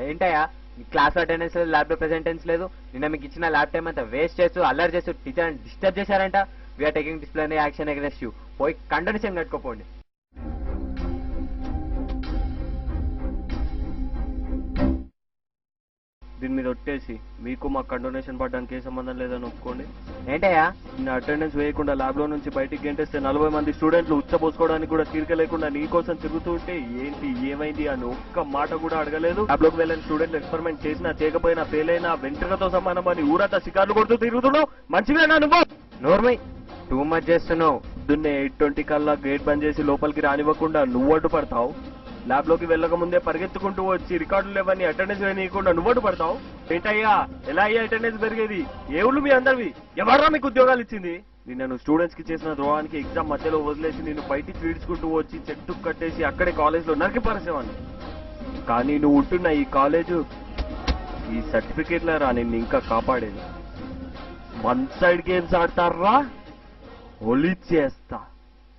ఏంటయ్యా class attendance లేదు, lab లో ప్రెసెంటెన్స్ లేదు. నిన్న మీకు ఇచ్చిన ల్యాబ్ టైం అంతా వేస్ట్ చేస్తూ అల్లరి చేస్తూ టీచర్ డిస్టర్బ్ చేశారంట. We are taking disciplinary action against you. పోయి కండోనేషన్ కట్టుకోపోండి. దీని మీద ఒట్టేసి మీకు మా కండోనేషన్ పడడానికి ఏ సంబంధం లేదని ఒప్పుకోండి. ఏంటయ్యా నిన్న అటెండెన్స్ వేయకుండా ల్యాబ్ లో నుంచి బయటికి గెంటేస్తే 40 మంది స్టూడెంట్లు ఉచ్చబోసుకోవడానికి కూడా తీరిక లేకుండా నీ కోసం తిరుగుతూ ఉంటే ఏంటి ఏమైంది అని ఒక్క మాట కూడా అడగలేదు. ల్యాబ్ లోకి వెళ్ళిన స్టూడెంట్లు ఎక్స్పెరిమెంట్ చేసినా చేయకపోయినా ఫెయిల్ అయినా వెంట్రుకతో సమానం అని ఊరంతా షికార్లు కొడుతూ తిరుగుతున్నావు. మంచివేనా నువ్వు? నోర్మై టూ మచ్ చేస్తున్నావు. పొద్దున్నే 8:20 కల్లా గేట్ బంద్ చేసి లోపలికి రానివ్వకుండా నువ్వు అడ్డు పడతావు. ల్యాబ్ లోకి వెళ్ళక ముందే పరిగెత్తుకుంటూ వచ్చి రికార్డులు లేవని అటెండెన్స్ వేయకుండా నువ్వు అడ్డు పడతావు. ఏంటయ్యా ఎలా అయ్యా అటెండెన్స్ పెరిగేది? ఏ ఊళ్ళు మీ అందరివి? ఎవరా మీకు ఉద్యోగాలు ఇచ్చింది? నిన్న నువ్వు స్టూడెంట్స్ కి చేసిన ద్రోహానికి ఎగ్జామ్ మధ్యలో వదిలేసి నేను బయటికి ఈడ్చుకుంటూ వచ్చి చెట్టు కట్టేసి అక్కడే కాలేజ్ లో నరికి పరిచేవాడిని. కానీ నువ్వు ఉంటున్న ఈ కాలేజు ఈ సర్టిఫికేట్ల రా నిన్ను ఇంకా కాపాడేది. వన్ సైడ్ గేమ్స్ ఆడతారా ఒలి చేస్తా.